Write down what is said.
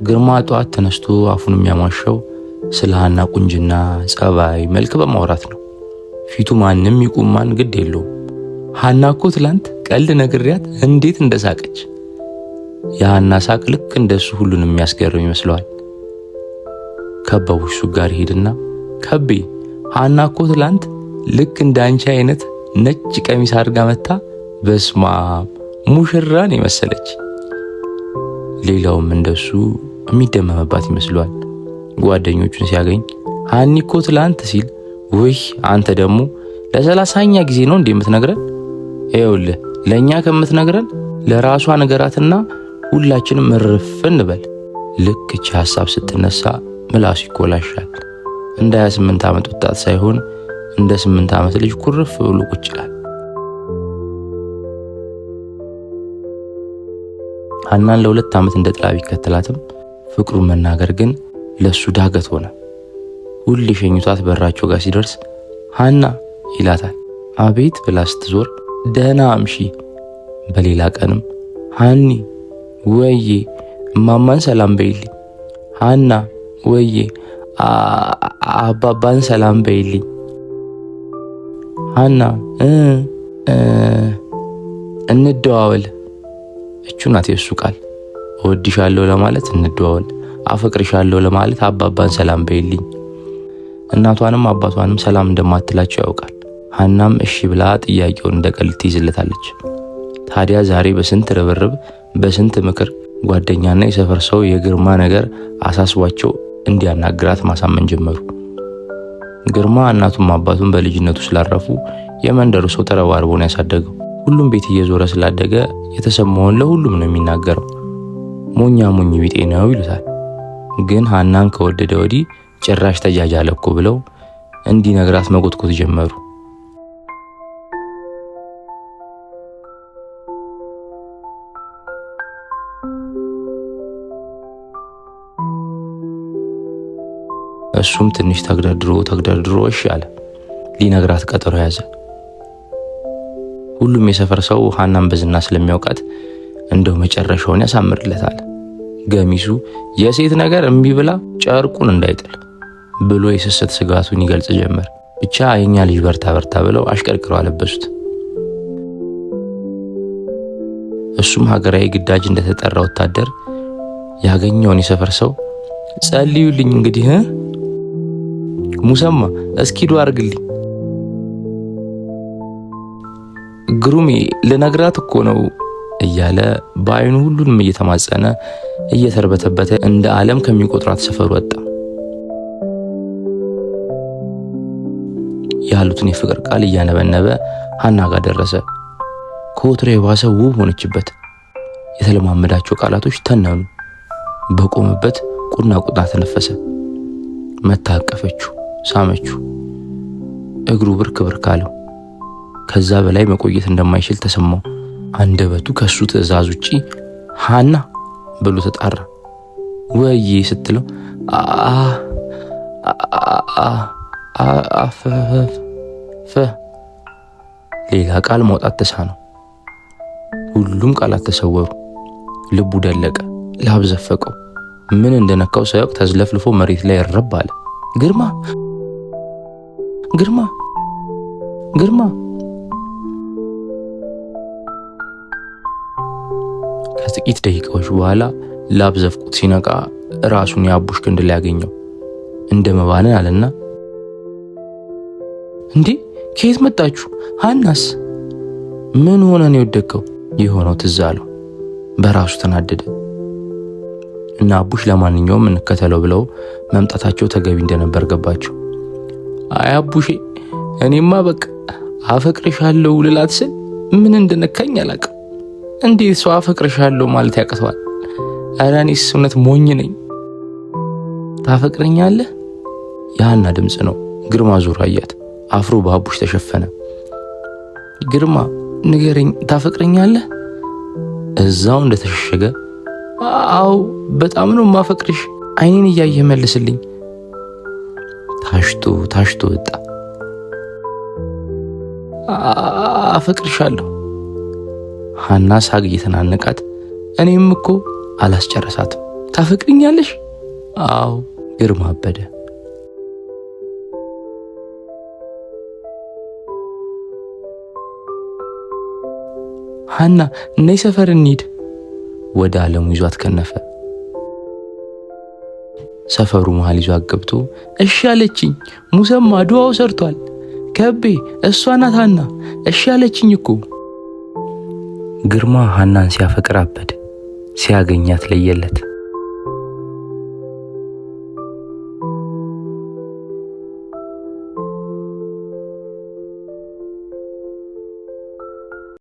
ግርማ ጧት ተነስቶ አፉን የሚያሟሸው ስለ ሀና ቁንጅና፣ ጸባይ፣ መልክ በማውራት ነው። ፊቱ ማንም ይቁማን ግድ የለውም። ሀና እኮ ትላንት ቀልድ ነግሪያት እንዴት እንደሳቀች። የሀና ሳቅ ልክ እንደሱ ሁሉንም የሚያስገርም ይመስለዋል። ከበቡ እሱ ጋር ሄድና ከቤ ሀና እኮ ትላንት ልክ እንደ አንቺ አይነት ነጭ ቀሚስ አድርጋ መታ በስማ ሙሽራን የመሰለች። ሌላውም እንደሱ የሚደመምባት ይመስለዋል። ጓደኞቹን ሲያገኝ ሀኒ እኮ ትላንት ሲል ውይ አንተ ደግሞ ለ30ኛ ጊዜ ነው እንዴ የምትነግረን? ይኸውልህ ለእኛ ከምትነግረን ለራሷ ነገራትና ሁላችንም እርፍ እንበል። ልክ እቺ ሀሳብ ስትነሳ ምላሱ ይኮላሻል። እንደ 28 ዓመት ወጣት ሳይሆን እንደ 8 ዓመት ልጅ ኩርፍ ብሎ ቁጭ ይላል። ሀናን ለ2 ዓመት እንደ ጥላ ቢከተላትም ፍቅሩን መናገር ግን ለሱ ዳገት ሆነ። ሁሌ ሸኝቷት በራቸው ጋር ሲደርስ ሀና ይላታል። አቤት ብላ ስትዞር ደህና አምሺ። በሌላ ቀንም ሀኒ ወዬ እማማን ሰላም በይልኝ፣ ሀና ወዬ አባባን ሰላም በይልኝ፣ ሀና እንደዋወል። እቹ ናት የሱ ቃል። እወድሻለሁ ለማለት እንደዋወል፣ አፈቅርሻለሁ ለማለት አባባን ሰላም በይልኝ። እናቷንም አባቷንም ሰላም እንደማትላቸው ያውቃል። ሀናም እሺ ብላ ጥያቄውን እንደ ቀልድ ትይዝለታለች። ታዲያ ዛሬ በስንት ርብርብ በስንት ምክር ጓደኛና የሰፈር ሰው የግርማ ነገር አሳስቧቸው እንዲያናግራት ማሳመን ጀመሩ። ግርማ እናቱም አባቱም በልጅነቱ ስላረፉ የመንደሩ ሰው ተረባርቦ ነው ያሳደገው። ሁሉም ቤት እየዞረ ስላደገ የተሰማውን ለሁሉም ነው የሚናገረው። ሞኛ ሞኝ ቢጤ ነው ይሉታል። ግን ሀናን ከወደደ ወዲህ ጭራሽ ተጃጃለ እኮ ብለው እንዲነግራት መቆጥቆጥ ጀመሩ። እሱም ትንሽ ተግደርድሮ እሺ አለ። ሊነግራት ቀጠሮ ያዘ። ሁሉም የሰፈር ሰው ሀናን በዝና ስለሚያውቃት እንደው መጨረሻውን ያሳምርለታል። ገሚሱ የሴት ነገር እምቢ ብላ ጨርቁን እንዳይጥል ብሎ የስስት ስጋቱን ይገልጽ ጀመር። ብቻ የኛ ልጅ በርታ በርታ ብለው አሽቀርቅረው አለበሱት። እሱም ሀገራዊ ግዳጅ እንደተጠራ ወታደር ያገኘውን የሰፈር ሰው ጸልዩልኝ እንግዲህ ሙሰማ እስኪ ዱአ አርግልኝ፣ ግሩሜ ልነግራት እኮ ነው እያለ በአይኑ ሁሉንም እየተማጸነ እየተርበተበተ እንደ ዓለም ከሚቆጥራት ሰፈር ወጣ። ያሉትን የፍቅር ቃል እያነበነበ ሀና ጋር ደረሰ። ከወትሮ የባሰ ውብ ሆነችበት። የተለማመዳቸው ቃላቶች ተነኑ። በቆመበት ቁና ተነፈሰ። መታቀፈችው፣ ሳመችው። እግሩ ብርክ ብርክ አለው። ከዛ በላይ መቆየት እንደማይችል ተሰማው። አንደበቱ ከሱ ትዕዛዝ ውጪ ሀና ብሎ ተጣራ። ወዬ ስትለው ሌላ ቃል ማውጣት ተሳነው። ሁሉም ቃላት ተሰወሩ። ልቡ ደለቀ፣ ላብ ዘፈቀው። ምን እንደነካው ሳያውቅ ተዝለፍልፎ መሬት ላይ ረብ አለ። ግርማ ግርማ ግርማ። ከጥቂት ደቂቃዎች በኋላ ላብ ዘፍቁት ሲነቃ ራሱን የአቡሽ ክንድ ላይ ያገኘው። እንደ መባነን አለና እንዴ ከየት መጣችሁ? ሀናስ ምን ሆነ ነው የወደቀው? የሆነው ትዝ አለው። በራሱ ተናደደ እና አቡሽ ለማንኛውም እንከተለው ብለው መምጣታቸው ተገቢ እንደነበር ገባቸው። አይ አቡሼ እኔማ በቃ አፈቅርሻለሁ ልላት ስል ምን እንደነካኝ አላውቅም። እንዴት ሰው አፈቅርሻለሁ ማለት ያቅተዋል? ኧረ እኔስ እውነት ሞኝ ነኝ። ታፈቅረኛለህ? የሀና ድምፅ ነው። ግርማ ዞር አያት። አፍሮ በአቡሽ ተሸፈነ። ግርማ ንገረኝ፣ ታፈቅረኛለህ? እዛው እንደተሸሸገ አው በጣም ነው ማፈቅርሽ፣ አይኔን እያየህ መልስልኝ። ታሽቶ ወጣ። አፈቅርሻለሁ። ሀና ሳግ እየተናነቃት እኔም እኮ አላስጨረሳትም። ታፈቅሪኛለሽ? አዎ። ግርማ አበደ። ሀና ነይ ሰፈር እንሂድ። ወደ ዓለሙ ይዟት ከነፈ። ሰፈሩ መሃል ይዟት ገብቶ እሺ አለችኝ። ሙሰማ ዱዓው ሰርቷል። ከቤ እሷ ናት ሀና እሺ አለችኝ እኮ። ግርማ ሀናን ሲያፈቅር አበደ። ሲያገኛት ለየለት።